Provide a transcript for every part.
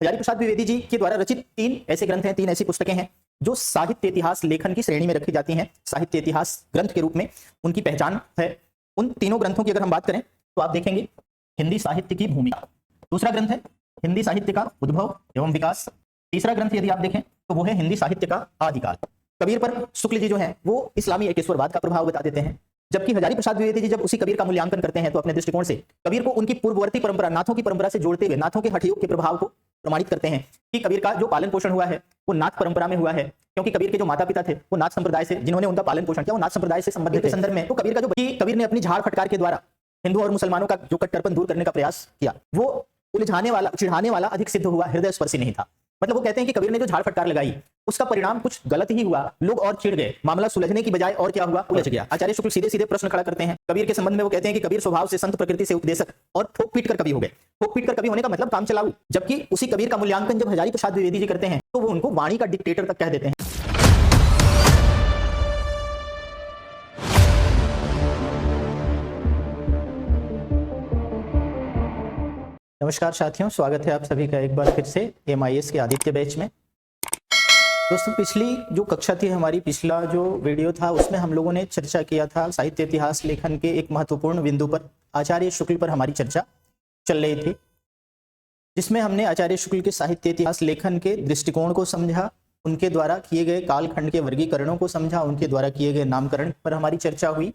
हजारी प्रसाद द्विवेदी जी के द्वारा रचित 3 ऐसे ग्रंथ हैं, 3 ऐसी पुस्तकें हैं जो साहित्य इतिहास लेखन की श्रेणी में रखी जाती हैं, साहित्य इतिहास ग्रंथ के रूप में उनकी पहचान है। उन तीनों ग्रंथों की अगर हम बात करें तो आप देखेंगे हिंदी साहित्य की भूमिका, दूसरा ग्रंथ है हिंदी साहित्य का उद्भव एवं विकास, तीसरा ग्रंथ यदि आप देखें तो वो है हिंदी साहित्य का आदिकाल। कबीर पर शुक्ल जी जो है वो इस्लामी एकेश्वरवाद का प्रभाव बता देते हैं, जबकि हजारी प्रसाद द्विवेदी जी जब उसी कबीर का मूल्यांकन करते हैं तो अपने दृष्टिकोण से कबीर को उनकी पूर्ववर्ती परंपरा नाथों की परंपरा से जोड़ते हुए नाथों के हठयोग के प्रभाव को प्रमाणित करते हैं कि कबीर का जो पालन पोषण हुआ है वो नाथ परंपरा में हुआ है, क्योंकि कबीर के जो माता पिता थे वो नाथ संप्रदाय से, जिन्होंने उनका पालन पोषण किया वो नाथ संप्रदाय से संबंधित के संदर्भ में तो कबीर का जो कबीर ने अपनी झाड़ फटकार के द्वारा हिंदू और मुसलमानों का जो कट्टरपन दूर करने का प्रयास किया वो उलझाने वाला चिढ़ाने वाला अधिक सिद्ध हुआ, हृदय स्पर्शी नहीं था। मतलब वो कहते हैं कि कबीर ने जो झाड़ फटकार लगाई उसका परिणाम कुछ गलत ही हुआ, लोग और चिढ़ गए, मामला सुलझने की बजाय और क्या हुआ, उलझ गया। आचार्य शुक्ल सीधे सीधे प्रश्न खड़ा करते हैं कबीर के संबंध में। वो कहते हैं कि कबीर स्वभाव से संत, प्रकृति से उपदेशक और ठोक पीट कर कवि हो गए। ठोक पीट कर कवि होने का मतलब काम चलाऊ, जबकि उसी कबीर का मूल्यांकन जब हजारी प्रसाद द्विवेदी जी करते हैं तो वो उनको वाणी का डिक्टेटर तक कह देते हैं। नमस्कार साथियों, स्वागत है आप सभी का एक बार फिर से MIS के आदित्य बैच में। दोस्तों, पिछली जो कक्षा थी हमारी, पिछला जो वीडियो था उसमें हम लोगों ने चर्चा किया था साहित्य इतिहास लेखन के एक महत्वपूर्ण बिंदु पर, आचार्य शुक्ल पर हमारी चर्चा चल रही थी, जिसमें हमने आचार्य शुक्ल के साहित्य इतिहास लेखन के दृष्टिकोण को समझा, उनके द्वारा किए गए कालखंड के वर्गीकरणों को समझा, उनके द्वारा किए गए नामकरण पर हमारी चर्चा हुई।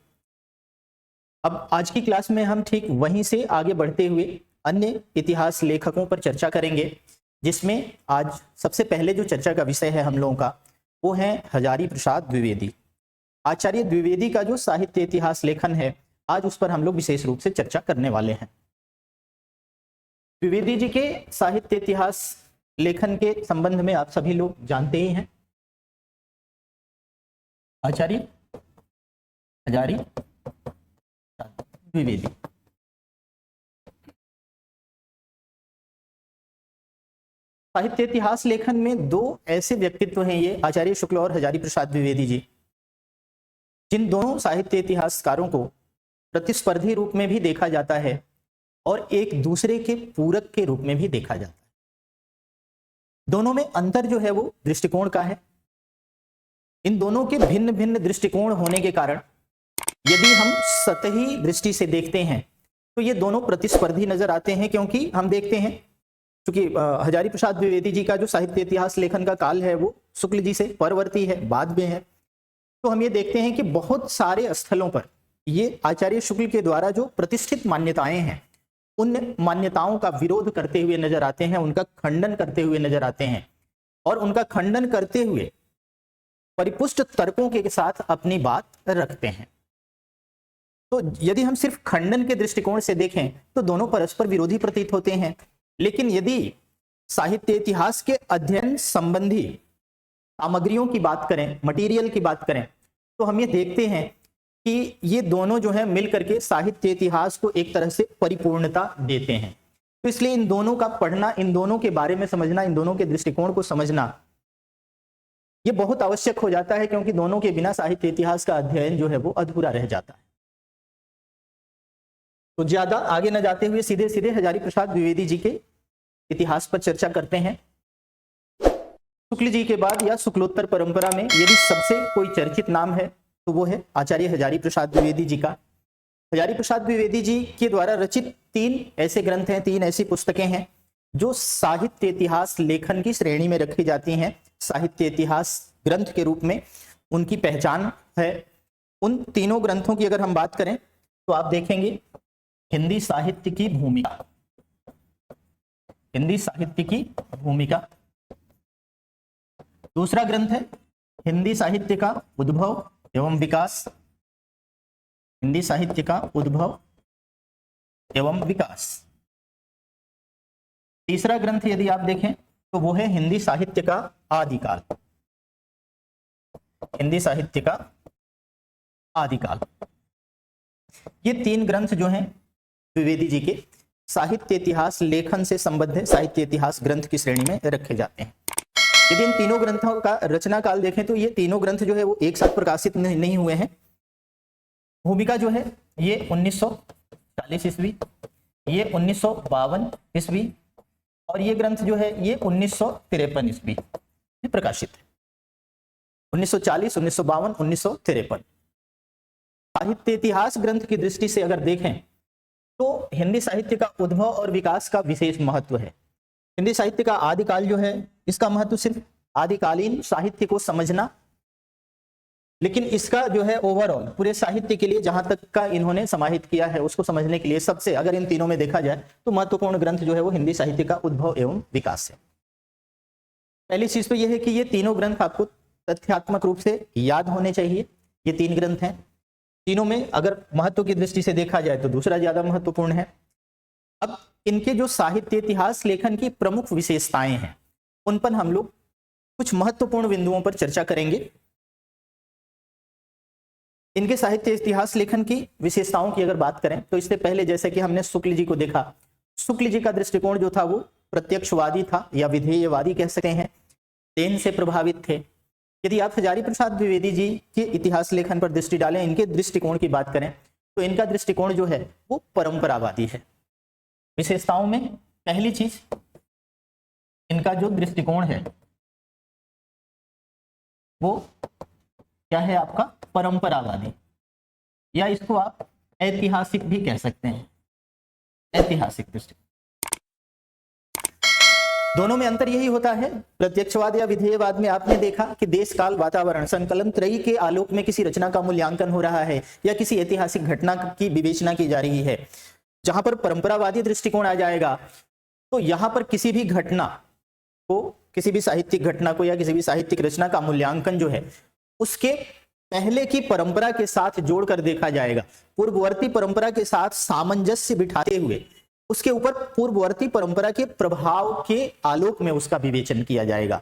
अब आज की क्लास में हम ठीक वहीं से आगे बढ़ते हुए अन्य इतिहास लेखकों पर चर्चा करेंगे, जिसमें आज सबसे पहले जो चर्चा का विषय है हम लोगों का वो है हजारी प्रसाद द्विवेदी। आचार्य द्विवेदी का जो साहित्य इतिहास लेखन है आज उस पर हम लोग विशेष रूप से चर्चा करने वाले हैं। द्विवेदी जी के साहित्य इतिहास लेखन के संबंध में आप सभी लोग जानते ही हैं। आचार्य हजारी द्विवेदी साहित्य इतिहास लेखन में दो ऐसे व्यक्तित्व हैं, ये आचार्य शुक्ल और हजारी प्रसाद द्विवेदी जी, जिन दोनों साहित्य इतिहासकारों को प्रतिस्पर्धी रूप में भी देखा जाता है और एक दूसरे के पूरक के रूप में भी देखा जाता है। दोनों में अंतर जो है वो दृष्टिकोण का है। इन दोनों के भिन्न भिन्न दृष्टिकोण होने के कारण यदि हम सतही दृष्टि से देखते हैं तो ये दोनों प्रतिस्पर्धी नजर आते हैं, क्योंकि हम देखते हैं क्योंकि हजारी प्रसाद द्विवेदी जी का जो साहित्य इतिहास लेखन का काल है वो शुक्ल जी से परवर्ती है, बाद में है। तो हम ये देखते हैं कि बहुत सारे स्थलों पर ये आचार्य शुक्ल के द्वारा जो प्रतिष्ठित मान्यताएं हैं उन मान्यताओं का विरोध करते हुए नजर आते हैं, उनका खंडन करते हुए नजर आते हैं, और उनका खंडन करते हुए परिपुष्ट तर्कों के साथ अपनी बात रखते हैं। तो यदि हम सिर्फ खंडन के दृष्टिकोण से देखें तो दोनों परस्पर विरोधी प्रतीत होते हैं, लेकिन यदि साहित्य इतिहास के अध्ययन संबंधी सामग्रियों की बात करें, मटेरियल की बात करें, तो हम ये देखते हैं कि ये दोनों जो है मिलकर के साहित्य इतिहास को एक तरह से परिपूर्णता देते हैं। तो इसलिए इन दोनों का पढ़ना, इन दोनों के बारे में समझना, इन दोनों के दृष्टिकोण को समझना ये बहुत आवश्यक हो जाता है, क्योंकि दोनों के बिना साहित्य इतिहास का अध्ययन जो है वो अधूरा रह जाता है। तो ज्यादा आगे न जाते हुए सीधे सीधे हजारी प्रसाद द्विवेदी जी के इतिहास पर चर्चा करते हैं। शुक्ल जी के बाद या शुक्लोत्तर परंपरा में यदि सबसे कोई चर्चित नाम है तो वो है आचार्य हजारी प्रसाद द्विवेदी जी का। हजारी प्रसाद द्विवेदी जी के द्वारा रचित 3 ऐसे ग्रंथ हैं, 3 ऐसी पुस्तकें हैं जो साहित्य इतिहास लेखन की श्रेणी में रखी जाती हैं, साहित्य इतिहास ग्रंथ के रूप में उनकी पहचान है। उन तीनों ग्रंथों की अगर हम बात करें तो आप देखेंगे हिंदी साहित्य की भूमिका, हिंदी साहित्य की भूमिका, दूसरा ग्रंथ है हिंदी साहित्य का उद्भव एवं विकास, हिंदी साहित्य का उद्भव एवं विकास, तीसरा ग्रंथ यदि आप देखें तो वो है हिंदी साहित्य का आदिकाल, हिंदी साहित्य का आदिकाल। ये 3 ग्रंथ जो हैं द्विवेदी जी के साहित्य इतिहास लेखन से संबद्ध साहित्य इतिहास ग्रंथ की श्रेणी में रखे जाते हैं। यदि इन तीनों ग्रंथों का रचना काल देखें तो ये तीनों ग्रंथ जो है वो एक साथ प्रकाशित नहीं हुए हैं। भूमिका जो है ये 1940 ईस्वी, ये 1952 ईस्वी, और ये ग्रंथ जो है ये 1953 ईस्वी में प्रकाशित है। 1940, 1952, 1953। साहित्य इतिहास ग्रंथ की दृष्टि से अगर देखें तो हिंदी साहित्य का उद्भव और विकास का विशेष महत्व है। हिंदी साहित्य का आदिकाल जो है इसका महत्व सिर्फ आदिकालीन साहित्य को समझना, लेकिन इसका जो है ओवरऑल पूरे साहित्य के लिए जहां तक का इन्होंने समाहित किया है उसको समझने के लिए सबसे, अगर इन तीनों में देखा जाए तो महत्वपूर्ण ग्रंथ जो है वो हिंदी साहित्य का उद्भव एवं विकास है। पहली चीज तो यह है कि ये तीनों ग्रंथ आपको तथ्यात्मक रूप से याद होने चाहिए। ये 3 ग्रंथ हैं, तीनों में अगर महत्व की दृष्टि से देखा जाए तो दूसरा ज्यादा महत्वपूर्ण है। अब इनके जो साहित्य इतिहास लेखन की प्रमुख विशेषताएं हैं उन पर हम लोग कुछ महत्वपूर्ण बिंदुओं पर चर्चा करेंगे। इनके साहित्य इतिहास लेखन की विशेषताओं की अगर बात करें तो इससे पहले जैसे कि हमने शुक्ल जी को देखा, शुक्ल जी का दृष्टिकोण जो था वो प्रत्यक्षवादी था या विधेयवादी कह सकते हैं, तेन से प्रभावित थे। यदि आप हजारी प्रसाद द्विवेदी जी के इतिहास लेखन पर दृष्टि डालें, इनके दृष्टिकोण की बात करें तो इनका दृष्टिकोण जो है वो परंपरावादी है। विशेषताओं में पहली चीज, इनका जो दृष्टिकोण है वो क्या है आपका परंपरावादी, या इसको आप ऐतिहासिक भी कह सकते हैं, ऐतिहासिक दृष्टिकोण। दोनों में अंतर यही होता है, प्रत्यक्षवाद या विधेयवाद में आपने देखा कि देश काल वातावरण संकलन त्रयी के आलोक में किसी रचना का मूल्यांकन हो रहा है या किसी ऐतिहासिक घटना की विवेचना की जा रही है। जहां पर परंपरावादी दृष्टिकोण आ जाएगा तो यहां पर किसी भी घटना को, किसी भी साहित्यिक घटना को या किसी भी साहित्यिक रचना का मूल्यांकन जो है उसके पहले की परंपरा के साथ जोड़कर देखा जाएगा, पूर्ववर्ती परंपरा के साथ सामंजस्य बिठाते हुए उसके ऊपर पूर्ववर्ती परंपरा के प्रभाव के आलोक में उसका विवेचन किया जाएगा।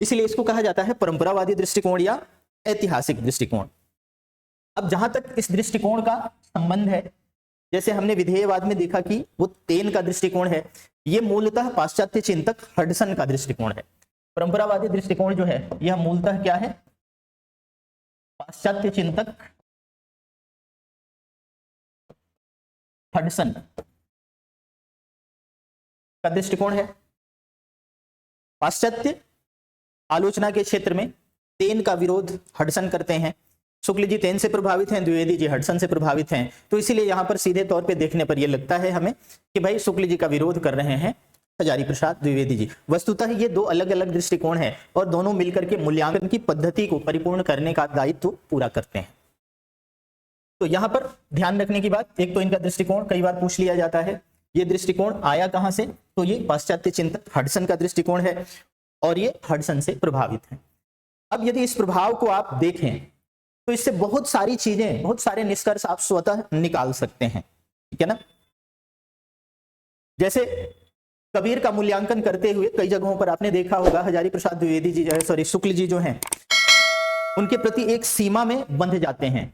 इसलिए इसको कहा जाता है परंपरावादी दृष्टिकोण या ऐतिहासिक दृष्टिकोण। अब जहां तक इस दृष्टिकोण का संबंध है, जैसे हमने विधेयवाद में देखा कि वो तेन का दृष्टिकोण है, ये मूलतः पाश्चात्य चिंतक हडसन का दृष्टिकोण है। परंपरावादी दृष्टिकोण जो है यह मूलतः क्या है, पाश्चात्य चिंतक हडसन का दृष्टिकोण है। पाश्चात्य आलोचना के क्षेत्र में तेन का विरोध हडसन करते हैं। शुक्ल जी तेन से प्रभावित हैं, द्विवेदी जी हडसन से प्रभावित हैं, तो इसीलिए यहां पर सीधे तौर पे देखने पर यह लगता है हमें कि भाई शुक्ल जी का विरोध कर रहे हैं हजारी प्रसाद द्विवेदी जी। वस्तुतः ये 2 अलग अलग दृष्टिकोण हैं और दोनों मिलकर के मूल्यांकन की पद्धति को परिपूर्ण करने का दायित्व पूरा करते हैं। तो यहां पर ध्यान रखने की बात, एक तो इनका दृष्टिकोण कई बार पूछ लिया जाता है, ये दृष्टिकोण आया कहां से, तो ये पाश्चात्य चिंतक हडसन का दृष्टिकोण है और ये हडसन से प्रभावित है। अब यदि इस प्रभाव को आप देखें तो इससे बहुत सारी चीजें, बहुत सारे निष्कर्ष आप स्वतः निकाल सकते हैं, ठीक है ना। जैसे कबीर का मूल्यांकन करते हुए कई जगहों पर आपने देखा होगा हजारी प्रसाद द्विवेदी जी शुक्ल जी जो हैं उनके प्रति एक सीमा में बंध जाते हैं,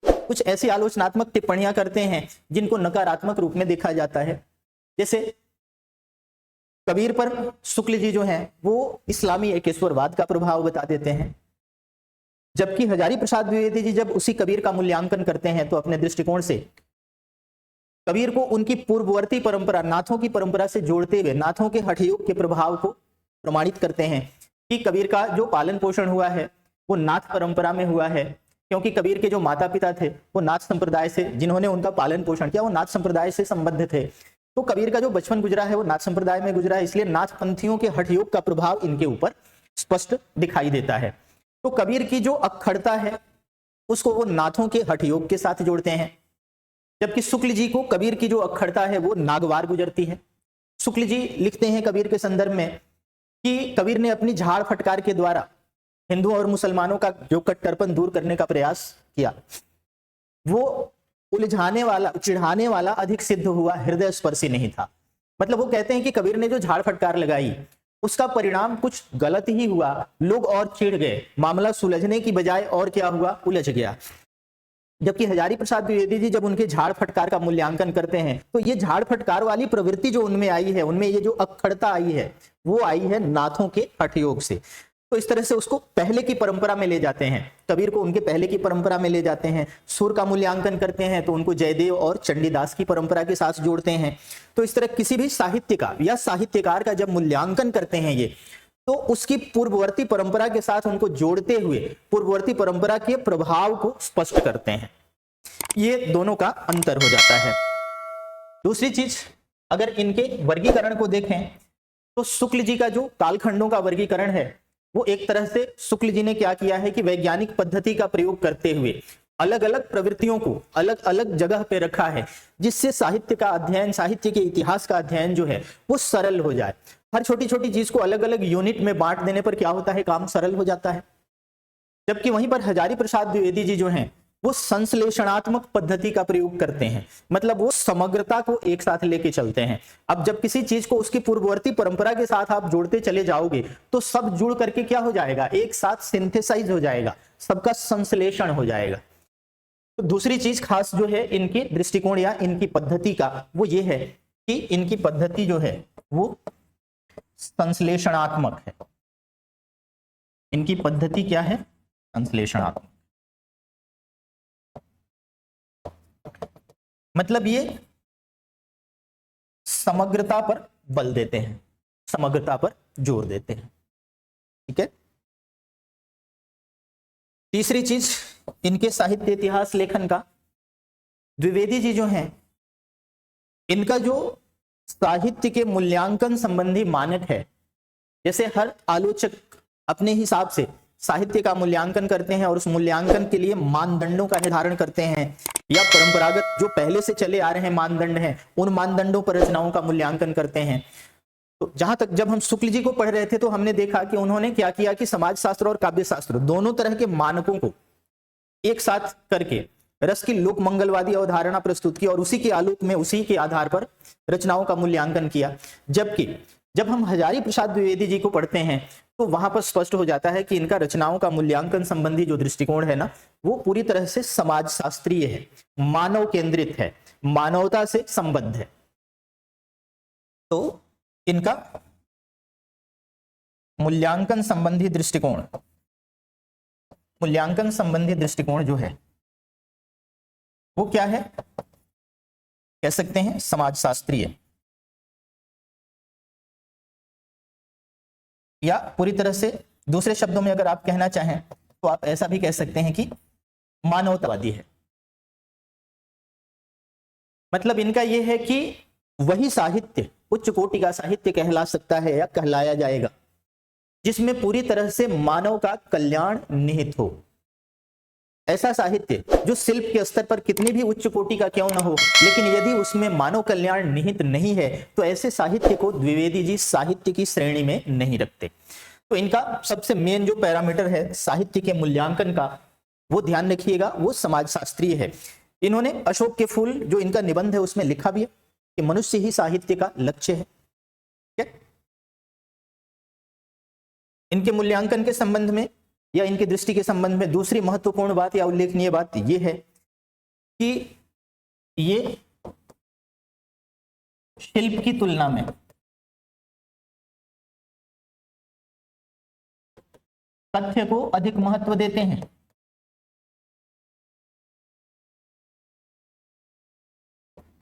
कुछ ऐसी आलोचनात्मक टिप्पणियां करते हैं जिनको नकारात्मक रूप में देखा जाता है। जैसे कबीर पर शुक्ल जी जो हैं वो इस्लामी एकेश्वरवाद का प्रभाव बता देते हैं, जबकि हजारी प्रसाद द्विवेदी जी जब उसी कबीर का मूल्यांकन करते हैं तो अपने दृष्टिकोण से कबीर को उनकी पूर्ववर्ती परंपरा, नाथों की परंपरा से जोड़ते हुए नाथों के हठयोग के प्रभाव को प्रमाणित करते हैं कि कबीर का जो पालन पोषण हुआ है वो नाथ परंपरा में हुआ है, क्योंकि कबीर के जो माता पिता थे वो नाथ संप्रदाय से, जिन्होंने उनका पालन पोषण किया वो नाथ संप्रदाय से संबद्ध थे। तो कबीर का जो बचपन गुजरा है वो नाथ संप्रदाय में गुजरा है, इसलिए नाथ पंथियों के हठयोग का प्रभाव इनके ऊपर स्पष्ट दिखाई देता है। तो कबीर की जो अखड़ता है उसको वो नाथों के हठयोग के साथ जोड़ते हैं, जबकि शुक्ल जी को कबीर की जो अखड़ता है वो नागवार गुजरती है। शुक्ल जी लिखते हैं कबीर के संदर्भ में कि कबीर ने अपनी झाड़ फटकार के द्वारा हिंदुओं और मुसलमानों का जो कट्टरपन दूर करने का प्रयास किया वो उलझाने वाला, चिढ़ाने वाला अधिक सिद्ध हुआ, हृदय स्पर्शी नहीं था। मतलब वो कहते हैं कि कबीर ने जो झाड़ फटकार लगाई उसका परिणाम कुछ गलत ही हुआ, लोग और चिढ़ गए, मामला सुलझने की बजाय और क्या हुआ, उलझ गया। जबकि हजारी प्रसाद द्विवेदी जी जब उनके झाड़ फटकार का मूल्यांकन करते हैं तो ये झाड़ फटकार वाली प्रवृत्ति जो उनमें आई है, उनमें ये जो अखड़ता आई है वो आई है नाथों के हठयोग से। तो इस तरह से उसको पहले की परंपरा में ले जाते हैं, कबीर को उनके पहले की परंपरा में ले जाते हैं। सुर का मूल्यांकन करते हैं तो उनको जयदेव और चंडीदास की परंपरा के साथ जोड़ते हैं। तो इस तरह किसी भी साहित्य का या साहित्यकार का जब मूल्यांकन करते हैं ये, तो उसकी पूर्ववर्ती परंपरा के साथ उनको जोड़ते हुए पूर्ववर्ती परंपरा के प्रभाव को स्पष्ट करते हैं। ये दोनों का अंतर हो जाता है। दूसरी चीज, अगर इनके वर्गीकरण को देखें तो शुक्ल जी का जो कालखंडों का वर्गीकरण है, वो एक तरह से शुक्ल जी ने क्या किया है कि वैज्ञानिक पद्धति का प्रयोग करते हुए अलग अलग प्रवृत्तियों को अलग अलग जगह पे रखा है, जिससे साहित्य का अध्ययन, साहित्य के इतिहास का अध्ययन जो है वो सरल हो जाए। हर छोटी छोटी चीज को अलग अलग यूनिट में बांट देने पर क्या होता है, काम सरल हो जाता है। जबकि वहीं पर हजारी प्रसाद द्विवेदी जी जो हैं वो संश्लेषणात्मक पद्धति का प्रयोग करते हैं, मतलब वो समग्रता को एक साथ लेके चलते हैं। अब जब किसी चीज को उसकी पूर्ववर्ती परंपरा के साथ आप जोड़ते चले जाओगे तो सब जुड़ करके क्या हो जाएगा, एक साथ सिंथेसाइज हो जाएगा, सबका संश्लेषण हो जाएगा। तो दूसरी चीज खास जो है इनके दृष्टिकोण या इनकी पद्धति का, वो ये है कि इनकी पद्धति जो है वो संश्लेषणात्मक है। इनकी पद्धति क्या है, संश्लेषणात्मक। मतलब ये समग्रता पर बल देते हैं, समग्रता पर जोर देते हैं। ठीक है। तीसरी चीज, इनके साहित्य इतिहास लेखन का, द्विवेदी जी जो हैं इनका जो साहित्य के मूल्यांकन संबंधी मानक है, जैसे हर आलोचक अपने हिसाब से साहित्य का मूल्यांकन करते हैं और उस मूल्यांकन के लिए मानदंडों का निर्धारण करते हैं, या परंपरागत जो पहले से चले आ रहे हैं मानदंड हैं, उन मानदंडों पर रचनाओं का मूल्यांकन करते हैं। तो जहां तक जब हम शुक्ल जी को पढ़ रहे थे तो हमने देखा कि उन्होंने क्या किया कि समाजशास्त्र और काव्यशास्त्र दोनों तरह के मानकों को एक साथ करके रस की लोक मंगलवादी अवधारणा प्रस्तुत की और उसी के आलोक में, उसी के आधार पर रचनाओं का मूल्यांकन किया। जबकि जब हम हजारी प्रसाद द्विवेदी जी को पढ़ते हैं तो वहां पर स्पष्ट हो जाता है कि इनका रचनाओं का मूल्यांकन संबंधी जो दृष्टिकोण है ना, वो पूरी तरह से समाजशास्त्रीय है, मानव केंद्रित है, मानवता से संबद्ध है। तो इनका मूल्यांकन संबंधी दृष्टिकोण जो है वो क्या है, कह सकते हैं समाजशास्त्रीय, या पूरी तरह से दूसरे शब्दों में अगर आप कहना चाहें तो आप ऐसा भी कह सकते हैं कि मानवतावादी है। मतलब इनका यह है कि वही साहित्य उच्च कोटि का साहित्य कहला सकता है या कहलाया जाएगा जिसमें पूरी तरह से मानव का कल्याण निहित हो। ऐसा साहित्य जो शिल्प के स्तर पर कितनी भी उच्च कोटि का क्यों न हो, लेकिन यदि उसमें मानव कल्याण निहित नहीं है तो ऐसे साहित्य को द्विवेदी जी साहित्य की श्रेणी में नहीं रखते। तो इनका सबसे मेन जो पैरामीटर है साहित्य के मूल्यांकन का, वो ध्यान रखिएगा, वो समाजशास्त्रीय है। इन्होंने अशोक के फूल जो इनका निबंध है उसमें लिखा भी है कि मनुष्य ही साहित्य का लक्ष्य है। इनके मूल्यांकन के संबंध में या इनकी दृष्टि के संबंध में दूसरी महत्वपूर्ण बात या उल्लेखनीय बात यह है कि ये शिल्प की तुलना में तथ्य को अधिक महत्व देते हैं।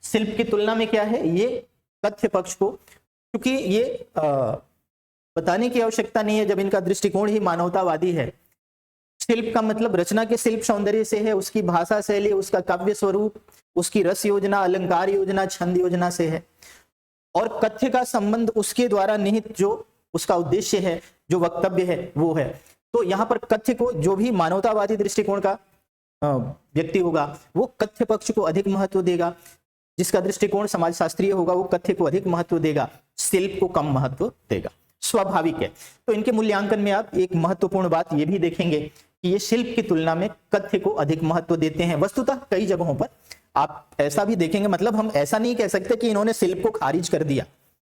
शिल्प की तुलना में क्या है, ये तथ्य पक्ष को, क्योंकि ये बताने की आवश्यकता नहीं है जब इनका दृष्टिकोण ही मानवतावादी है। शिल्प का मतलब रचना के शिल्प सौंदर्य से है, उसकी भाषा शैली, उसका काव्य स्वरूप, उसकी रस योजना, अलंकार योजना, छंद योजना से है। और कथ्य का संबंध उसके द्वारा निहित जो उसका उद्देश्य है, जो वक्तव्य है, वो है। तो यहाँ पर कथ्य को जो भी मानवतावादी दृष्टिकोण का व्यक्ति होगा वो कथ्य पक्ष को अधिक महत्व देगा, जिसका दृष्टिकोण समाजशास्त्रीय होगा वो कथ्य को अधिक महत्व देगा, शिल्प को कम महत्व देगा। स्वाभाविक है। तो इनके मूल्यांकन में आप एक महत्वपूर्ण बात ये भी देखेंगे कि ये शिल्प की तुलना में कथ्य को अधिक महत्व देते हैं। वस्तुतः कई जगहों पर आप ऐसा भी देखेंगे, मतलब हम ऐसा नहीं कह सकते कि इन्होंने शिल्प को खारिज कर दिया,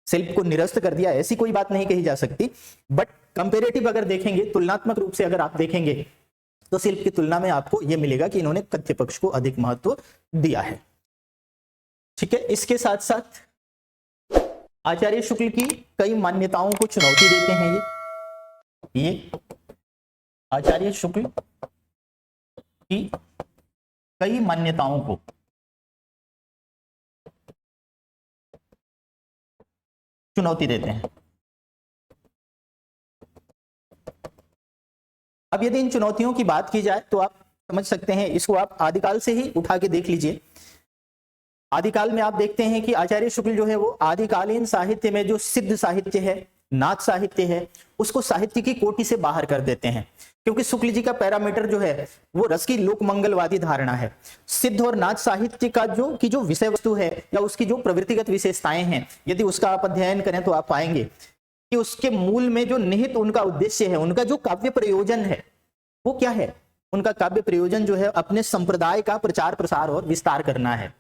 शिल्प को निरस्त कर दिया, ऐसी कोई बात नहीं कही जा सकती। बट कंपेरेटिव अगर देखेंगे, तुलनात्मक रूप से अगर आप देखेंगे तो शिल्प की तुलना में आपको यह मिलेगा कि इन्होंने कथ्य पक्ष को अधिक महत्व दिया है। ठीक है। इसके साथ साथ आचार्य शुक्ल की कई मान्यताओं को चुनौती देते हैं ये आचार्य शुक्ल की कई मान्यताओं को चुनौती देते हैं। अब यदि इन चुनौतियों की बात की जाए तो आप समझ सकते हैं, इसको आप आदिकाल से ही उठा के देख लीजिए। आदिकाल में आप देखते हैं कि आचार्य शुक्ल जो है वो आदिकालीन साहित्य में जो सिद्ध साहित्य है, नाथ साहित्य है, उसको साहित्य की कोटि से बाहर कर देते हैं, क्योंकि शुक्ल जी का पैरामीटर जो है वो रस की लोक मंगलवादी धारणा है। सिद्ध और नाथ साहित्य का जो विषय वस्तु है या उसकी जो प्रवृत्तिगत विशेषताएं हैं, यदि उसका आप अध्ययन करें तो आप पाएंगे कि उसके मूल में जो निहित उनका उद्देश्य है, उनका जो काव्य प्रयोजन है वो क्या है। उनका काव्य प्रयोजन जो है अपने संप्रदाय का प्रचार प्रसार और विस्तार करना है।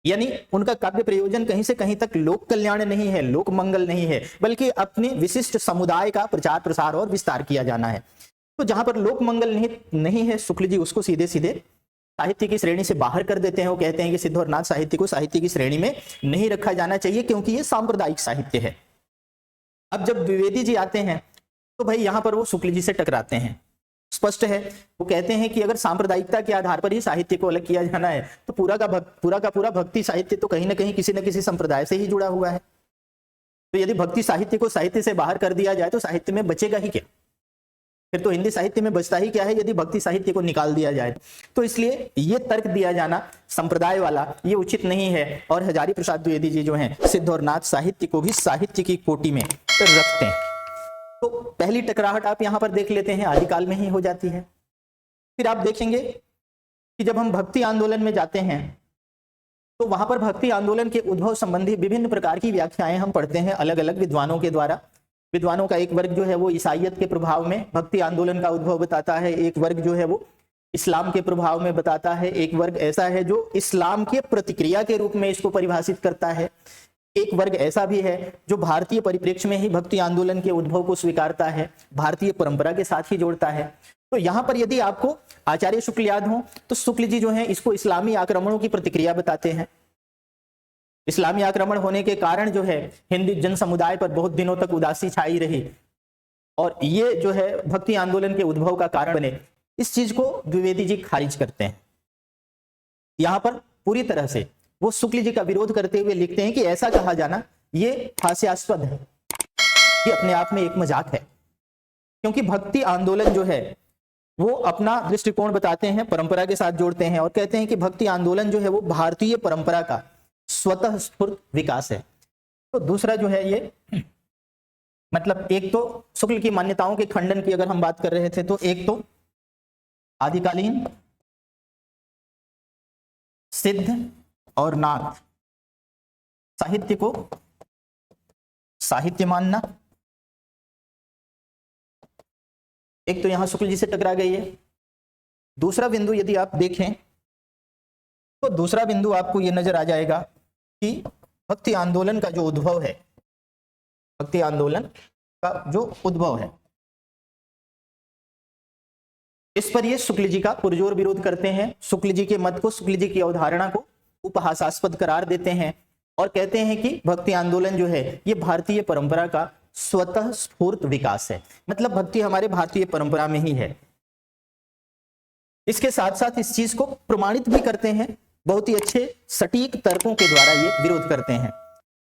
यानी उनका काव्य प्रयोजन कहीं से कहीं तक लोक कल्याण नहीं है, लोक मंगल नहीं है, बल्कि अपने विशिष्ट समुदाय का प्रचार प्रसार और विस्तार किया जाना है। तो जहां पर लोक मंगल नहीं है, शुक्ल जी उसको सीधे सीधे साहित्य की श्रेणी से बाहर कर देते हैं। वो कहते हैं कि सिद्ध और नाथ साहित्य को साहित्य की श्रेणी में नहीं रखा जाना चाहिए, क्योंकि ये सांप्रदायिक साहित्य है। अब जब द्विवेदी जी आते हैं तो भाई यहां पर वो शुक्ल जी से टकराते हैं। स्पष्ट है, वो कहते हैं कि अगर सांप्रदायिकता के आधार पर ही साहित्य को अलग किया जाना है तो पूरा का पूरा भक्ति साहित्य तो कहीं ना कहीं किसी न किसी संप्रदाय से ही जुड़ा हुआ है। तो यदि भक्ति साहित्य को साहित्य से बाहर कर दिया जाए तो साहित्य में बचेगा ही क्या? फिर तो हिंदी साहित्य में बचता ही क्या है यदि भक्ति साहित्य को निकाल दिया जाए। तो इसलिए ये तर्क दिया जाना संप्रदाय वाला ये उचित नहीं है। और हजारी प्रसाद द्विवेदी जी जो हैं सिद्ध और नाथ साहित्य को भी साहित्य की कोटि में रखते हैं। तो पहली टकराहट आप यहां पर देख लेते हैं, आदिकाल में ही हो जाती है। फिर आप देखेंगे कि जब हम भक्ति आंदोलन में जाते हैं तो वहां पर भक्ति आंदोलन के उद्भव संबंधी विभिन्न प्रकार की व्याख्याएं हम पढ़ते हैं अलग अलग विद्वानों के द्वारा। विद्वानों का एक वर्ग जो है वो ईसाइयत के प्रभाव में भक्ति आंदोलन का उद्भव बताता है, एक वर्ग जो है वो इस्लाम के प्रभाव में बताता है, एक वर्ग ऐसा है जो इस्लाम के प्रतिक्रिया के रूप में इसको परिभाषित करता है, एक वर्ग ऐसा भी है जो भारतीय परिप्रेक्ष्य में ही भक्ति आंदोलन के उद्भव को स्वीकारता है, भारतीय परंपरा के साथ ही जोड़ता है। तो यहां पर यदि आपको आचार्य शुक्ल याद हो तो शुक्ल जी जो है इसको इस्लामी आक्रमणों की प्रतिक्रिया बताते हैं। इस्लामी आक्रमण होने के कारण जो है हिंदू जन समुदाय पर बहुत दिनों तक उदासी छाई रही और ये जो है भक्ति आंदोलन के उद्भव का कारण बने, इस चीज को द्विवेदी जी खारिज करते हैं। यहां पर पूरी तरह से वो शुक्ल जी का विरोध करते हुए लिखते हैं कि ऐसा कहा जाना ये हास्यास्पद है, ये अपने आप में एक मजाक है, क्योंकि भक्ति आंदोलन जो है वो अपना दृष्टिकोण बताते हैं, परंपरा के साथ जोड़ते हैं और कहते हैं कि भक्ति आंदोलन जो है वो भारतीय परंपरा का स्वतः स्फूर्त विकास है। तो दूसरा जो है ये मतलब एक तो शुक्ल की मान्यताओं के खंडन की अगर हम बात कर रहे थे तो एक तो आदिकालीन सिद्ध और नाथ साहित्य को साहित्य मानना, एक तो यहां शुक्ल जी से टकरा गई है। दूसरा बिंदु यदि आप देखें तो दूसरा बिंदु आपको यह नजर आ जाएगा कि भक्ति आंदोलन का जो उद्भव है, भक्ति आंदोलन का जो उद्भव है इस पर ये शुक्ल जी का पुरजोर विरोध करते हैं। शुक्ल जी के मत को, शुक्ल जी की अवधारणा को उपहासास्पद करार देते हैं और कहते हैं कि भक्ति आंदोलन जो है ये भारतीय परंपरा का स्वतः स्फूर्त विकास है, मतलब भक्ति हमारे भारतीय परंपरा में ही है। इसके साथ साथ इस चीज को प्रमाणित भी करते हैं, बहुत ही अच्छे सटीक तर्कों के द्वारा ये विरोध करते हैं।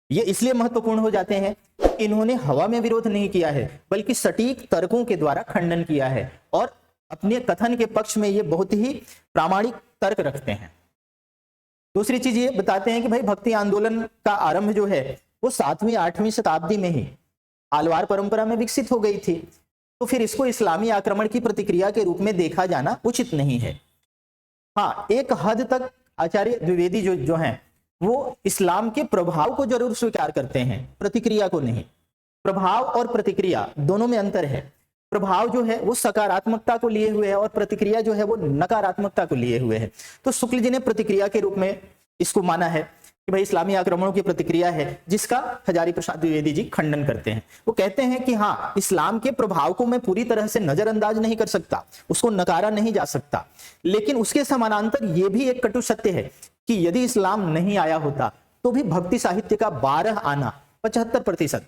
ये इसलिए महत्वपूर्ण हो जाते हैं कि इन्होंने हवा में विरोध नहीं किया है बल्कि सटीक तर्कों के द्वारा खंडन किया है और अपने कथन के पक्ष में ये बहुत ही प्रामाणिक तर्क रखते हैं। दूसरी चीज ये बताते हैं कि भाई भक्ति आंदोलन का आरंभ जो है वो 7वीं 8वीं शताब्दी में ही आलवार परंपरा में विकसित हो गई थी, तो फिर इसको इस्लामी आक्रमण की प्रतिक्रिया के रूप में देखा जाना उचित नहीं है। हाँ, एक हद तक आचार्य द्विवेदी जो हैं वो इस्लाम के प्रभाव को जरूर स्वीकार करते हैं, प्रतिक्रिया को नहीं। प्रभाव और प्रतिक्रिया दोनों में अंतर है। प्रभाव जो है वो सकारात्मकता को लिए हुए है और प्रतिक्रिया जो है वो नकारात्मकता को लिए हुए है। तो शुक्ल जी ने प्रतिक्रिया के रूप में इसको माना है कि भाई इस्लामी आक्रमणों की प्रतिक्रिया है, जिसका हजारी प्रसाद द्विवेदी जी खंडन करते हैं। वो कहते हैं कि हाँ, इस्लाम के प्रभाव को मैं पूरी तरह से नजरअंदाज नहीं कर सकता, उसको नकारा नहीं जा सकता, लेकिन उसके समानांतर यह भी एक कटु सत्य है कि यदि इस्लाम नहीं आया होता तो भी भक्ति साहित्य का 12 आना 75%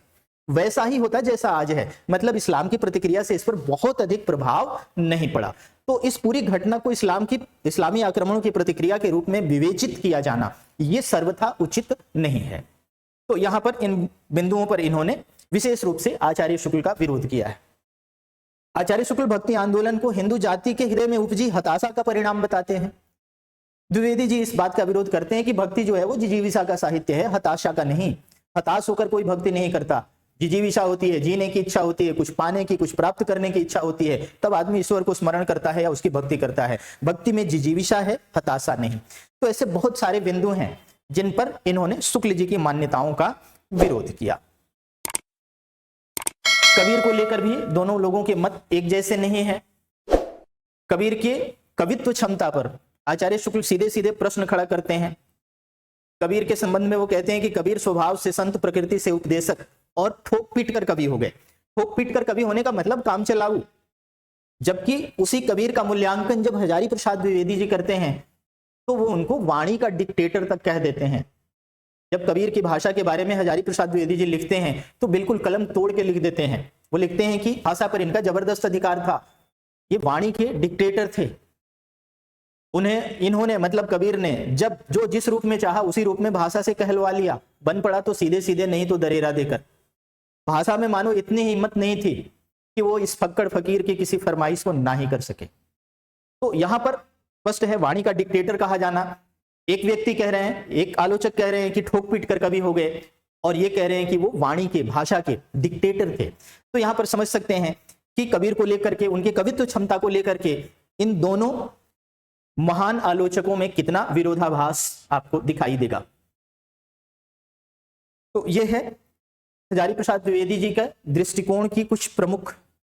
वैसा ही होता जैसा आज है, मतलब इस्लाम की प्रतिक्रिया से इस पर बहुत अधिक प्रभाव नहीं पड़ा। तो इस पूरी घटना को इस्लामी आक्रमणों की प्रतिक्रिया के रूप में विवेचित किया जाना यह सर्वथा उचित नहीं है। तो यहां पर इन बिंदुओं पर इन्होंने विशेष रूप से आचार्य शुक्ल का विरोध किया है। आचार्य शुक्ल भक्ति आंदोलन को हिंदू जाति के हृदय में उपजी हताशा का परिणाम बताते हैं। द्विवेदी जी इस बात का विरोध करते हैं कि भक्ति जो है वो जिजीविषा का साहित्य है, हताशा का नहीं। हताश होकर कोई भक्ति नहीं करता। जिजीविषा होती है, जीने की इच्छा होती है, कुछ पाने की, कुछ प्राप्त करने की इच्छा होती है, तब आदमी ईश्वर को स्मरण करता है या उसकी भक्ति करता है। भक्ति में जिजीविषा है, हताशा नहीं। तो ऐसे बहुत सारे बिंदु हैं जिन पर इन्होंने शुक्ल जी की मान्यताओं का विरोध किया। कबीर को लेकर भी दोनों लोगों के मत एक जैसे नहीं है। कबीर के कवित्व क्षमता पर आचार्य शुक्ल सीधे सीधे प्रश्न खड़ा करते हैं। कबीर के संबंध में वो कहते हैं कि कबीर स्वभाव से संत, प्रकृति से उपदेशक और ठोक पीट कर कवि हो गए। ठोक पीट कर कवि होने का मतलब काम चलाऊ, जबकि उसी कबीर का मूल्यांकन जब हजारी प्रसाद द्विवेदी जी करते हैं तो वो उनको वाणी का डिक्टेटर तक कह देते हैं। जब कबीर की भाषा के बारे में हजारी प्रसाद द्विवेदी जी लिखते हैं तो बिल्कुल कलम तोड़ के लिख देते हैं। वो लिखते हैं कि भाषा पर इनका जबरदस्त अधिकार था, ये वाणी के डिक्टेटर थे। इन्होंने मतलब कबीर ने जब जो जिस रूप में चाहा उसी रूप में भाषा से कहलवा लिया। बन पड़ा तो सीधे सीधे, नहीं तो दरेरा देकर। भाषा में मानो इतनी हिम्मत नहीं थी कि वो इस फक्कड़ फकीर की किसी फरमाइश को ना ही कर सके। तो यहां पर स्पष्ट है वाणी का डिक्टेटर कहा जाना। एक व्यक्ति कह रहे हैं, एक आलोचक कह रहे हैं कि ठोक पीट कर कवि हो गए, और ये कह रहे हैं कि वो वाणी के, भाषा के डिक्टेटर थे। तो यहां पर समझ सकते हैं कि कबीर को लेकर के, उनके कवित्व क्षमता को लेकर के इन दोनों महान आलोचकों में कितना विरोधाभास आपको दिखाई देगा। तो यह है हजारी प्रसाद द्विवेदी जी का दृष्टिकोण की कुछ प्रमुख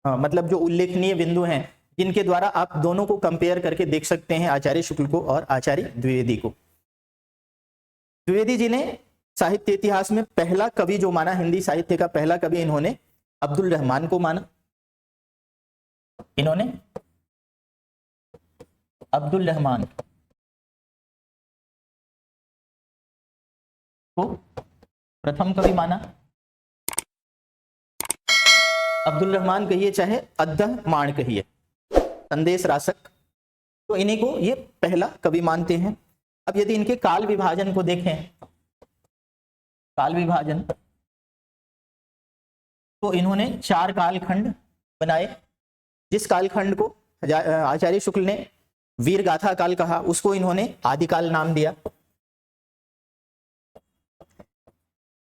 मतलब जो उल्लेखनीय बिंदु हैं जिनके द्वारा आप दोनों को कंपेयर करके देख सकते हैं, आचार्य शुक्ल को और आचार्य द्विवेदी को। द्विवेदी जी ने साहित्य इतिहास में पहला कवि जो माना, हिंदी साहित्य का पहला कवि इन्होंने अब्दुल रहमान को माना। इन्होंने अब्दुल रहमान को प्रथम कवि माना। अब्दुल रहमान कहिए चाहे अद्दह मान कहिए, संदेश रासक, तो इन्हीं को ये पहला कवि मानते हैं। अब यदि इनके काल विभाजन को देखें, काल विभाजन, तो इन्होंने 4 कालखंड बनाए। जिस कालखंड को आचार्य शुक्ल ने वीर गाथा काल कहा, उसको इन्होंने आदिकाल नाम दिया।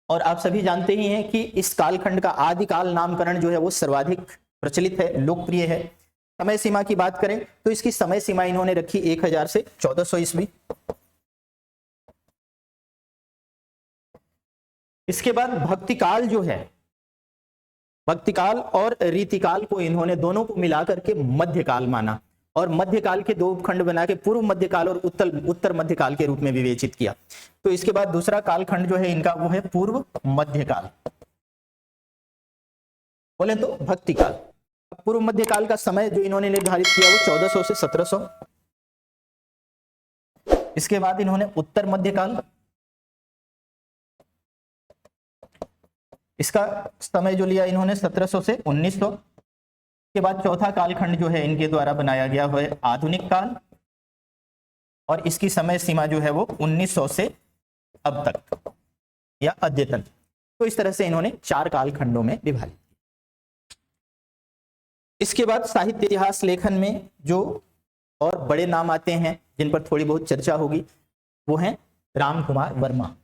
और आप सभी जानते ही हैं कि इस कालखंड का आदिकाल नामकरण जो है वो सर्वाधिक प्रचलित है, लोकप्रिय है। समय सीमा की बात करें तो इसकी समय सीमा इन्होंने रखी 1000 से 1400 ईस्वी। इसके बाद भक्तिकाल जो है, भक्तिकाल और रीतिकाल को इन्होंने दोनों को मिलाकर के मध्यकाल माना, और मध्यकाल के 2 उपखंड बना के पूर्व मध्यकाल और उत्तर मध्यकाल के रूप में विवेचित किया। तो इसके बाद दूसरा कालखंड जो है इनका वो है पूर्व मध्यकाल, बोले तो भक्तिकाल। पूर्व मध्यकाल का समय जो इन्होंने निर्धारित किया वो 1400 से 1700। इसके बाद इन्होंने उत्तर मध्यकाल, इसका समय जो लिया इन्होंने 1700 से 1900। के बाद चौथा कालखंड जो है इनके द्वारा बनाया गया है आधुनिक काल, और इसकी समय सीमा जो है वो 1900 से अब तक या अद्यतन। तो इस तरह से इन्होंने 4 कालखंडों में विभाजित। इसके बाद साहित्य इतिहास लेखन में जो और बड़े नाम आते हैं जिन पर थोड़ी बहुत चर्चा होगी, वो हैं राम कुमार वर्मा।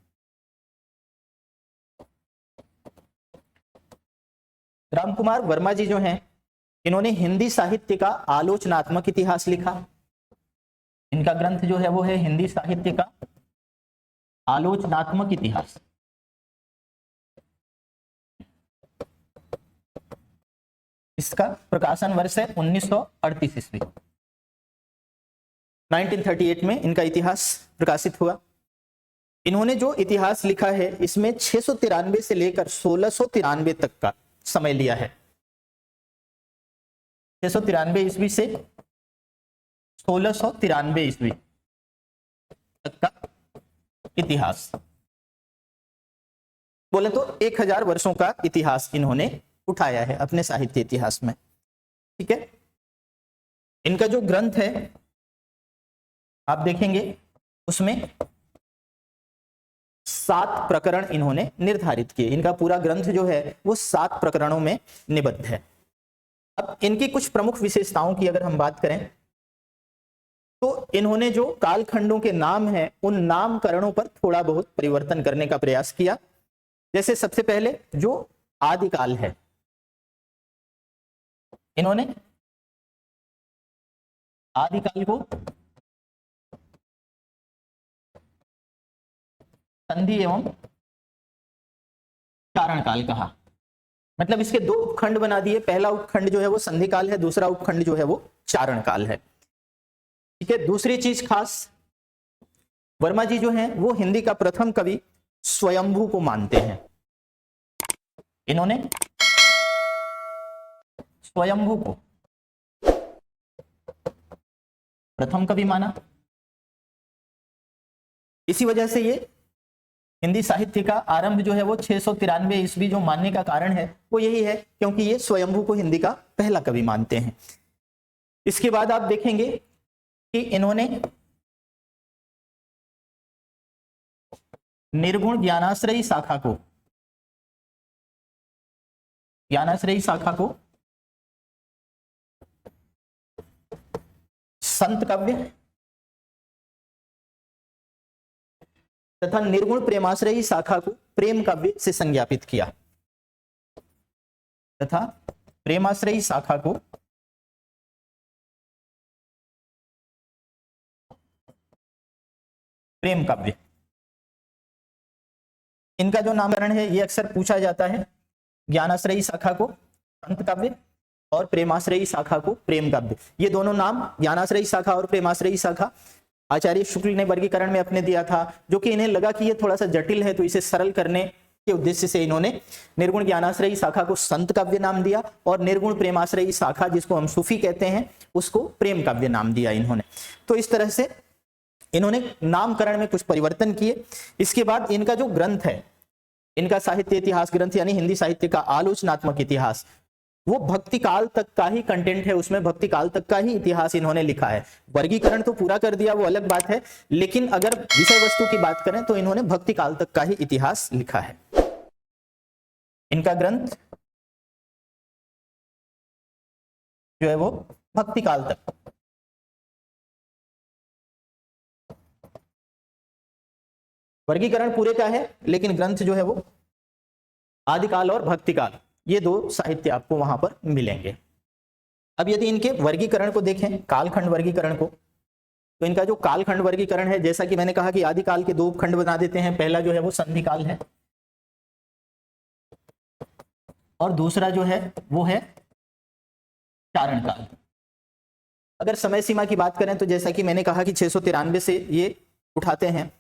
राम कुमार वर्मा जी जो हैं, इन्होंने हिंदी साहित्य का आलोचनात्मक इतिहास लिखा। इनका ग्रंथ जो है वो है हिंदी साहित्य का आलोचनात्मक इतिहास। इसका प्रकाशन वर्ष है 1938 ईस्वी। 1938 में इनका इतिहास प्रकाशित हुआ। इन्होंने जो इतिहास लिखा है इसमें 693 से लेकर 1693 तक का समय लिया है। 693 ईस्वी से 1693 ईस्वी तक का इतिहास। बोले तो 1000 वर्षों का इतिहास इन्होंने उठाया है अपने साहित्य इतिहास में। ठीक है, इनका जो ग्रंथ है आप देखेंगे उसमें 7 प्रकरण इन्होंने निर्धारित किए। इनका पूरा ग्रंथ जो है वो 7 प्रकरणों में निबद्ध है। अब इनकी कुछ प्रमुख विशेषताओं की अगर हम बात करें तो इन्होंने जो कालखंडों के नाम हैं उन नामकरणों पर थोड़ा बहुत परिवर्तन करने का प्रयास किया। जैसे सबसे पहले जो आदिकाल है, इन्होंने आदिकाल को संधि एवं चारण काल कहा। मतलब इसके 2 उपखंड बना दिए। पहला उपखंड जो है वो संधि काल है, दूसरा उपखंड जो है वो चारण काल है। ठीक है, दूसरी चीज खास, वर्मा जी जो हैं वो हिंदी का प्रथम कवि स्वयंभू को मानते हैं। इन्होंने स्वयंभू को प्रथम कवि माना। इसी वजह से ये हिंदी साहित्य का आरंभ जो है वो 693 ईस्वी जो मानने का कारण है वो यही है, क्योंकि ये स्वयंभू को हिंदी का पहला कवि मानते हैं। इसके बाद आप देखेंगे कि इन्होंने निर्गुण ज्ञानाश्रयी शाखा को संत काव्य तथा निर्गुण प्रेमाश्रयी शाखा को प्रेम काव्य से संज्ञापित किया तथा प्रेमाश्रयी शाखा को प्रेम काव्य। इनका जो नामकरण है ये अक्सर पूछा जाता है। ज्ञानाश्रयी शाखा को संत काव्य और प्रेमाश्रयी शाखा को प्रेम काव्य। ये दोनों नाम ज्ञानाश्रयी शाखा और प्रेमाश्रयी शाखा आचार्य शुक्ल ने वर्गीकरण में अपने दिया था, जो कि इन्हें लगा कि ये थोड़ा सा जटिल है, तो इसे सरल करने के उद्देश्य से इन्होंने निर्गुण ज्ञानाश्रयी शाखा को संत काव्य नाम दिया और निर्गुण प्रेमाश्रयी शाखा जिसको हम सूफी कहते हैं उसको प्रेम काव्य नाम दिया इन्होंने। तो इस तरह से इन्होंने नामकरण में कुछ परिवर्तन किए। इसके बाद इनका जो ग्रंथ है, इनका साहित्य इतिहास ग्रंथ यानी हिंदी साहित्य का आलोचनात्मक इतिहास, वो भक्ति काल तक का ही कंटेंट है, उसमें भक्ति काल तक का ही इतिहास इन्होंने लिखा है। वर्गीकरण तो पूरा कर दिया वो अलग बात है, लेकिन अगर विषय वस्तु की बात करें तो इन्होंने भक्ति काल तक का ही इतिहास लिखा है। इनका ग्रंथ जो है वो भक्ति काल तक वर्गीकरण पूरे का है, लेकिन ग्रंथ जो है वो आदिकाल और भक्ति काल ये 2 साहित्य आपको वहां पर मिलेंगे। अब यदि इनके वर्गीकरण को देखें, कालखंड वर्गीकरण को, तो इनका जो कालखंड वर्गीकरण है, जैसा कि मैंने कहा कि आदिकाल के 2 उपखंड बना देते हैं। पहला जो है वो संधि काल है और दूसरा जो है वो है चारण काल। अगर समय सीमा की बात करें तो जैसा कि मैंने कहा कि 693 से ये उठाते हैं,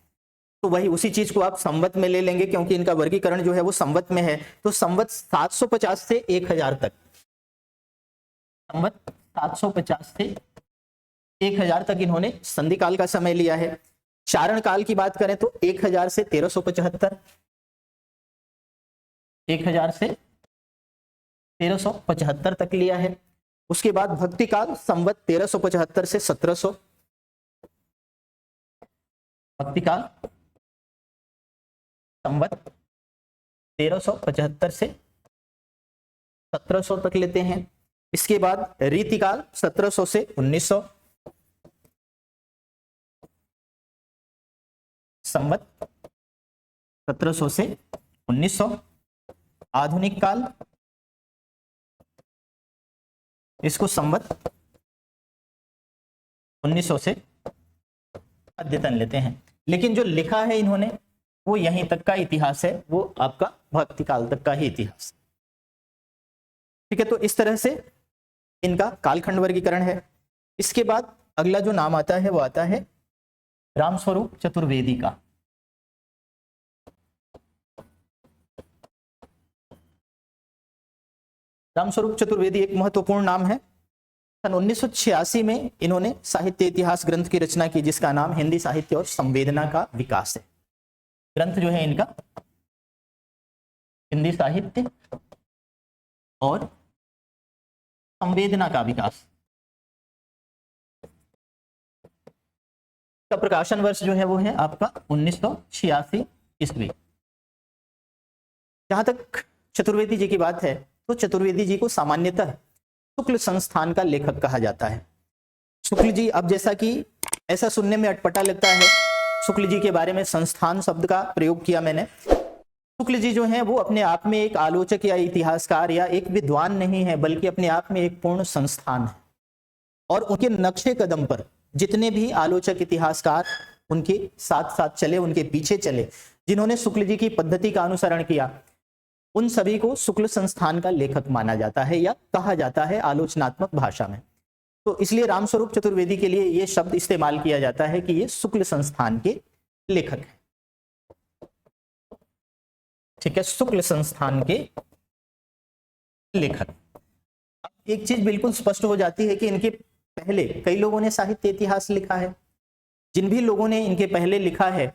तो वही उसी चीज को आप संवत में ले लेंगे, क्योंकि इनका वर्गीकरण जो है वो संवत में है। तो संवत 750 से 1000 तक, संवत 750 से 1000 तक इन्होंने संधि काल का समय लिया है। चारण काल की बात करें तो 1000 से 1375, 1000 से 1375 तक लिया है। उसके बाद भक्ति काल संवत 1375 से 1700, भक्ति काल संवत 1375 से 1700 तक लेते हैं। इसके बाद रीतिकाल 1700 से 1900, संवत 1700 से 1900। आधुनिक काल इसको संवत 1900 से अद्यतन लेते हैं। लेकिन जो लिखा है इन्होंने वो यहीं तक का इतिहास है, वो आपका भक्ति काल तक का ही इतिहास। ठीक है, तो इस तरह से इनका कालखंड वर्गीकरण है। इसके बाद अगला जो नाम आता है वो आता है रामस्वरूप चतुर्वेदी का। रामस्वरूप चतुर्वेदी एक महत्वपूर्ण नाम है। सन 1986 में इन्होंने साहित्य इतिहास ग्रंथ की रचना की, जिसका नाम हिंदी साहित्य और संवेदना का विकास है। ग्रंथ जो है इनका हिंदी साहित्य और संवेदना का विकास का प्रकाशन वर्ष जो है वो है आपका 1986 ईस्वी। जहां तक चतुर्वेदी जी की बात है तो चतुर्वेदी जी को सामान्यतः शुक्ल संस्थान का लेखक कहा जाता है। शुक्ल जी, अब जैसा कि ऐसा सुनने में अटपटा लगता है, शुक्ल जी के बारे में संस्थान शब्द का प्रयोग किया मैंने। शुक्ल जी जो हैं वो अपने आप में एक आलोचक या इतिहासकार या एक विद्वान नहीं है, बल्कि अपने आप में एक पूर्ण संस्थान है। और उनके नक्शे कदम पर जितने भी आलोचक इतिहासकार उनके साथ साथ चले, उनके पीछे चले, जिन्होंने शुक्ल जी की पद्धति का अनुसरण किया, उन सभी को शुक्ल संस्थान का लेखक माना जाता है या कहा जाता है आलोचनात्मक भाषा में। तो इसलिए रामस्वरूप चतुर्वेदी के लिए यह शब्द इस्तेमाल किया जाता है कि ये शुक्ल संस्थान के लेखक हैं। ठीक है, शुक्ल संस्थान के लेखक। एक चीज बिल्कुल स्पष्ट हो जाती है कि इनके पहले कई लोगों ने साहित्य इतिहास लिखा है। जिन भी लोगों ने इनके पहले लिखा है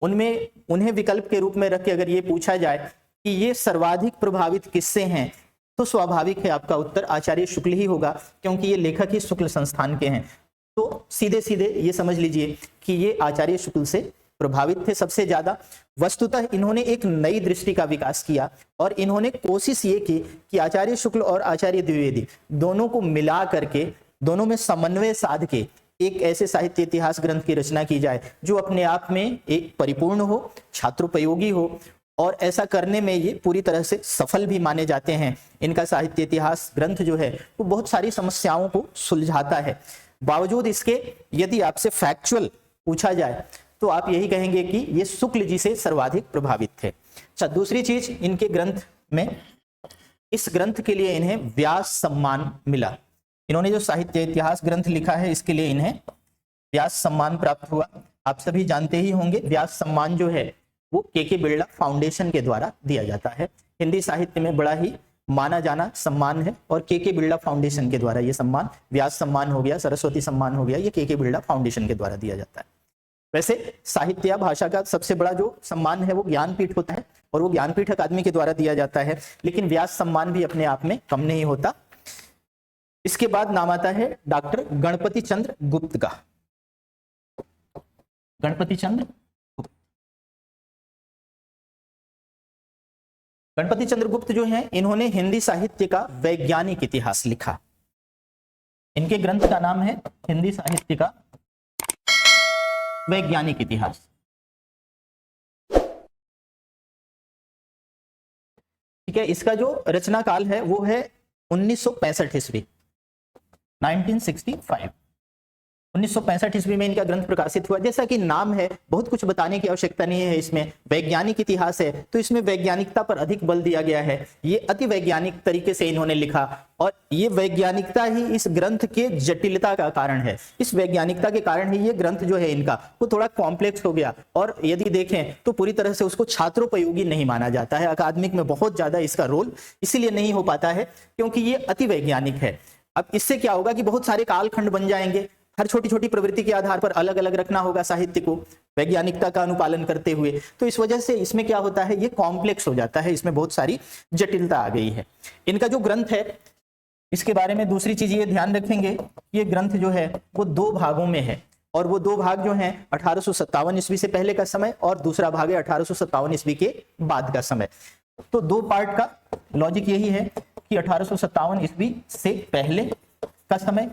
उनमें उन्हें विकल्प के रूप में रख के अगर ये पूछा जाए कि ये सर्वाधिक प्रभावित किससे हैं, तो स्वाभाविक है आपका उत्तर आचार्य शुक्ल ही होगा, क्योंकि ये लेखक ही शुक्ल संस्थान के हैं। तो सीधे सीधे ये समझ लीजिए कि ये आचार्य शुक्ल से प्रभावित थे सबसे ज्यादा। वस्तुतः इन्होंने एक नई दृष्टि का विकास किया और इन्होंने कोशिश ये की कि आचार्य शुक्ल और आचार्य द्विवेदी दोनों को मिला करके, दोनों में समन्वय साध के एक ऐसे साहित्य इतिहास ग्रंथ की रचना की जाए जो अपने आप में एक परिपूर्ण हो, छात्रोपयोगी हो, और ऐसा करने में ये पूरी तरह से सफल भी माने जाते हैं। इनका साहित्य इतिहास ग्रंथ जो है वो बहुत सारी समस्याओं को सुलझाता है। बावजूद इसके यदि आपसे फैक्चुअल पूछा जाए तो आप यही कहेंगे कि ये शुक्ल जी से सर्वाधिक प्रभावित थे। अच्छा, दूसरी चीज, इनके ग्रंथ में, इस ग्रंथ के लिए इन्हें व्यास सम्मान मिला। इन्होंने जो साहित्य इतिहास ग्रंथ लिखा है इसके लिए इन्हें व्यास सम्मान प्राप्त हुआ। आप सभी जानते ही होंगे व्यास सम्मान जो है वो के बिरला फाउंडेशन के द्वारा दिया जाता है। हिंदी साहित्य में बड़ा ही माना जाना सम्मान है और के बिरला फाउंडेशन के द्वारा ये सम्मान, व्यास सम्मान हो गया, सरस्वती सम्मान हो गया, ये के बिरला फाउंडेशन के द्वारा दिया जाता है। वैसे साहित्य या भाषा का सबसे बड़ा जो सम्मान है वो ज्ञानपीठ होता है और वो ज्ञानपीठ अकादमी के द्वारा दिया जाता है, लेकिन व्यास सम्मान भी अपने आप में कम नहीं होता। इसके बाद नाम आता है डॉक्टर गणपति चंद्र गुप्त का। गणपति चंद्र गुप्त जो हैं, इन्होंने हिंदी साहित्य का वैज्ञानिक इतिहास लिखा। इनके ग्रंथ का नाम है हिंदी साहित्य का वैज्ञानिक इतिहास। ठीक है, इसका जो रचना काल है वो है 1965 ईस्वी, 1965। 1965 ईस्वी में इनका ग्रंथ प्रकाशित हुआ। जैसा कि नाम है, बहुत कुछ बताने की आवश्यकता नहीं है। इसमें वैज्ञानिक इतिहास है तो इसमें वैज्ञानिकता पर अधिक बल दिया गया है। ये अति वैज्ञानिक तरीके से इन्होंने लिखा और ये वैज्ञानिकता ही इस ग्रंथ के जटिलता का कारण है। इस वैज्ञानिकता के कारण ही ये ग्रंथ जो है इनका वो थोड़ा कॉम्प्लेक्स हो गया और यदि देखें तो पूरी तरह से उसको छात्रोपयोगी नहीं माना जाता है। अकादमिक में बहुत ज्यादा इसका रोल इसीलिए नहीं हो पाता है क्योंकि ये अति वैज्ञानिक है। अब इससे क्या होगा कि बहुत सारे कालखंड बन जाएंगे, हर छोटी छोटी प्रवृत्ति के आधार पर अलग अलग रखना होगा साहित्य को वैज्ञानिकता का अनुपालन करते हुए। तो इस वजह से इसमें क्या होता है, ये कॉम्प्लेक्स हो जाता है, इसमें बहुत सारी जटिलता आ गई है। इनका जो ग्रंथ है इसके बारे में दूसरी चीज ये ध्यान रखेंगे, ये ग्रंथ जो है वो 2 भागों में है और वो 2 भाग जो हैं 1857 ईस्वी से पहले का समय और दूसरा भाग है 1857 ईस्वी के बाद का समय। तो 2 पार्ट का लॉजिक यही है कि 1857 ईस्वी से पहले का समय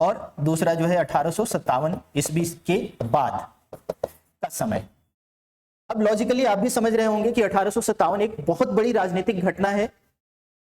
और दूसरा जो है 1857 ईस्वी के बाद का समय। अब लॉजिकली आप भी समझ रहे होंगे कि 1857 एक बहुत बड़ी राजनीतिक घटना है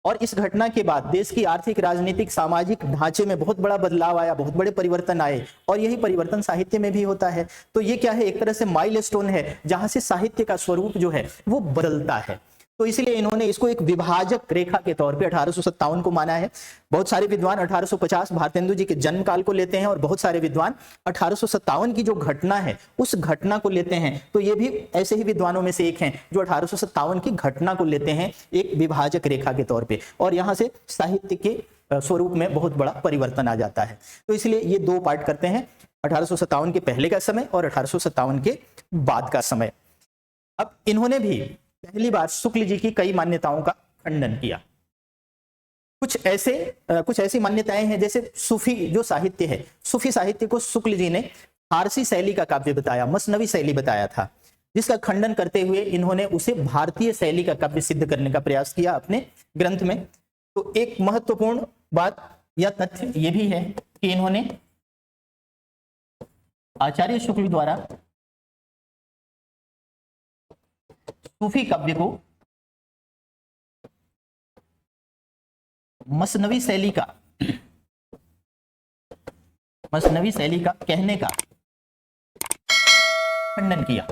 और इस घटना के बाद देश की आर्थिक, राजनीतिक, सामाजिक ढांचे में बहुत बड़ा बदलाव आया, बहुत बड़े परिवर्तन आए और यही परिवर्तन साहित्य में भी होता है। तो ये क्या है, एक तरह से माइलस्टोन है जहां से साहित्य का स्वरूप जो है वो बदलता है। तो इसलिए इन्होंने इसको एक विभाजक रेखा के तौर पे 1857 को माना है। बहुत सारे विद्वान 1850 भारतेंदु जी के जन्म काल को लेते हैं और बहुत सारे विद्वान 1857 की जो घटना है उस घटना को लेते हैं। तो ये भी ऐसे ही विद्वानों में से एक हैं जो 1857 की घटना को लेते हैं एक विभाजक रेखा के तौर पे और यहाँ से साहित्य के स्वरूप में बहुत बड़ा परिवर्तन आ जाता है। तो इसलिए ये 2 पार्ट करते हैं, 1857 के पहले का समय और 1857 के बाद का समय। अब इन्होंने भी पहली बार शुक्ल जी की कई मान्यताओं का खंडन किया। कुछ ऐसी मान्यताएं हैं, जैसे सूफी जो साहित्य है, सूफी साहित्य को शुक्ल जी ने फारसी शैली का काव्य बताया, मसनवी शैली बताया था, जिसका खंडन करते हुए इन्होंने उसे भारतीय शैली का काव्य सिद्ध करने का प्रयास किया अपने ग्रंथ में। तो एक महत्वपूर्ण बात या तथ्य यह भी है कि इन्होंने आचार्य शुक्ल द्वारा सूफी काव्य को मसनवी शैली का कहने का खंडन किया।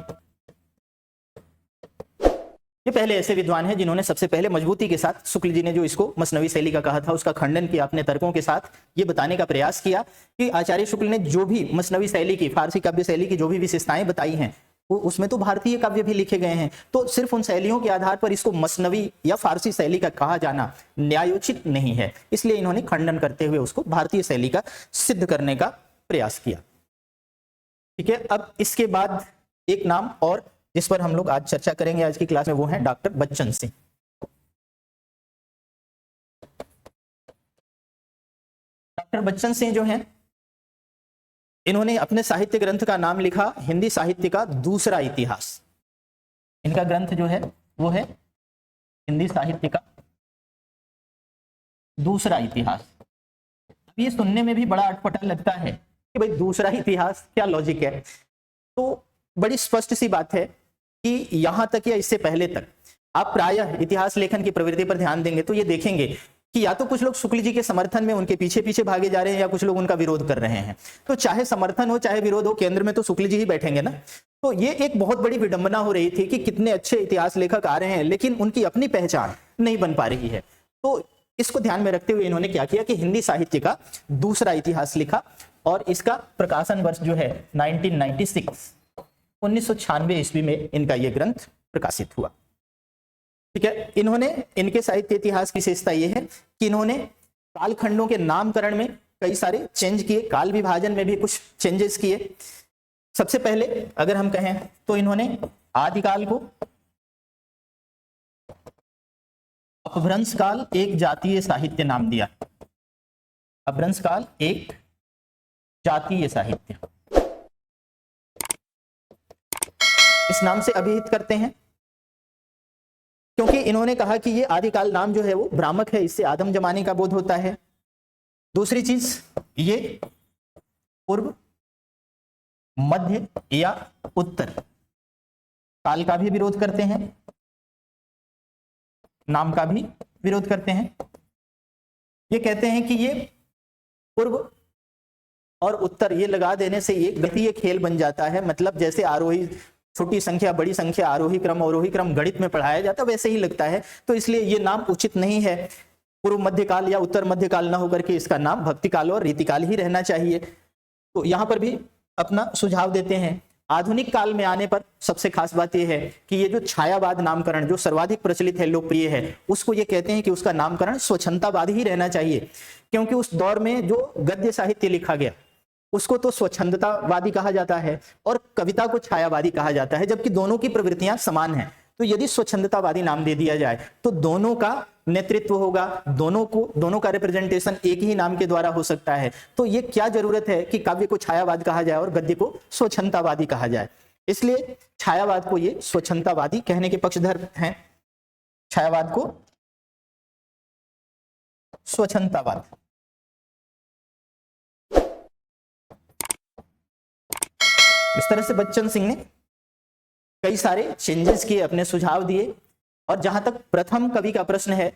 ये पहले ऐसे विद्वान हैं जिन्होंने सबसे पहले मजबूती के साथ शुक्ल जी ने जो इसको मसनवी शैली का कहा था उसका खंडन किया, अपने तर्कों के साथ ये बताने का प्रयास किया कि आचार्य शुक्ल ने जो भी मसनवी शैली की, फारसी काव्य शैली की जो भी विशेषताएं बताई हैं वो उसमें तो भारतीय काव्य भी लिखे गए हैं, तो सिर्फ उन शैलियों के आधार पर इसको मसनवी या फारसी शैली का कहा जाना न्यायोचित नहीं है, इसलिए इन्होंने खंडन करते हुए उसको भारतीय शैली का सिद्ध करने का प्रयास किया। ठीक है, अब इसके बाद एक नाम और जिस पर हम लोग आज चर्चा करेंगे आज की क्लास में, वो है डॉक्टर बच्चन सिंह। डॉक्टर बच्चन सिंह जो हैं, इन्होंने अपने साहित्य ग्रंथ का नाम लिखा हिंदी साहित्य का दूसरा इतिहास। इनका ग्रंथ जो है वो है हिंदी साहित्य का दूसरा इतिहास। अब ये सुनने में भी बड़ा अटपटा लगता है कि भाई दूसरा इतिहास, क्या लॉजिक है? तो बड़ी स्पष्ट सी बात है कि यहां तक या इससे पहले तक आप प्रायः इतिहास लेखन की प्रवृत्ति पर ध्यान देंगे तो ये देखेंगे कि या तो कुछ लोग शुक्ल जी के समर्थन में उनके पीछे पीछे भागे जा रहे हैं या कुछ लोग उनका विरोध कर रहे हैं। तो चाहे समर्थन हो चाहे विरोध हो, केंद्र में तो शुक्ल जी ही बैठेंगे ना। तो ये एक बहुत बड़ी विडंबना हो रही थी कि कितने अच्छे इतिहास लेखक आ रहे हैं लेकिन उनकी अपनी पहचान नहीं बन पा रही है। तो इसको ध्यान में रखते हुए इन्होंने क्या किया कि हिंदी साहित्य का दूसरा इतिहास लिखा और इसका प्रकाशन वर्ष जो है 1996 ईस्वी में इनका यह ग्रंथ प्रकाशित हुआ। ठीक है, इनके साहित्य इतिहास की विशेषता यह है कि इन्होंने कालखंडों के नामकरण में कई सारे चेंज किए, काल विभाजन में भी कुछ चेंजेस किए। सबसे पहले अगर हम कहें तो इन्होंने आदिकाल को अपभ्रंश काल एक जातीय साहित्य नाम दिया। अपभ्रंश काल एक जातीय साहित्य, इस नाम से अभिहित करते हैं क्योंकि इन्होंने कहा कि ये आदिकाल नाम जो है वो भ्रामक है, इससे आदम जमाने का बोध होता है। दूसरी चीज, ये पूर्व, मध्य या उत्तर काल का भी विरोध करते हैं, नाम का भी विरोध करते हैं। ये कहते हैं कि ये पूर्व और उत्तर ये लगा देने से ये गणितीय खेल बन जाता है, मतलब जैसे आरोही छोटी संख्या बड़ी संख्या आरोही क्रम अवरोही क्रम गणित में पढ़ाया जाता है वैसे ही लगता है, तो इसलिए ये नाम उचित नहीं है। पूर्व मध्यकाल या उत्तर मध्यकाल ना होकर के इसका नाम भक्तिकाल और रीतिकाल ही रहना चाहिए। तो यहां पर भी अपना सुझाव देते हैं। आधुनिक काल में आने पर सबसे खास बात यह है कि ये जो छायावाद नामकरण जो सर्वाधिक प्रचलित है, लोकप्रिय है, उसको ये कहते हैं कि उसका नामकरण स्वच्छंदतावाद ही रहना चाहिए, क्योंकि उस दौर में जो गद्य साहित्य लिखा गया उसको तो स्वच्छंदतावादी कहा जाता है और कविता को छायावादी कहा जाता है, जबकि दोनों की प्रवृत्तियां समान हैं। तो यदि स्वच्छंदतावादी नाम दे दिया जाए तो दोनों का नेतृत्व होगा, दोनों का रिप्रेजेंटेशन एक ही नाम के द्वारा हो सकता है। तो ये क्या जरूरत है कि काव्य को छायावाद कहा जाए और गद्य को स्वच्छंदतावादी कहा जाए? इसलिए छायावाद को ये स्वच्छंदतावादी कहने के पक्षधर हैं, छायावाद को स्वच्छंदतावाद। इस तरह से बच्चन सिंह ने कई सारे चेंजेस किए, अपने सुझाव दिए। और जहां तक प्रथम कवि का प्रश्न है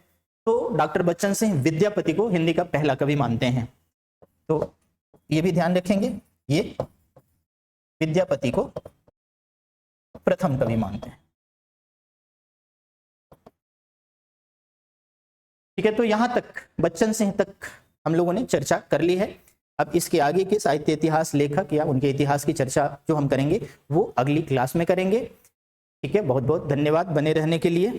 तो डॉक्टर बच्चन सिंह विद्यापति को हिंदी का पहला कवि मानते हैं। तो ये भी ध्यान रखेंगे, ये विद्यापति को प्रथम कवि मानते हैं। ठीक है, तो यहां तक बच्चन सिंह तक हम लोगों ने चर्चा कर ली है। अब इसके आगे के साहित्य इतिहास लेखक या उनके इतिहास की चर्चा जो हम करेंगे वो अगली क्लास में करेंगे। ठीक है, बहुत बहुत धन्यवाद बने रहने के लिए।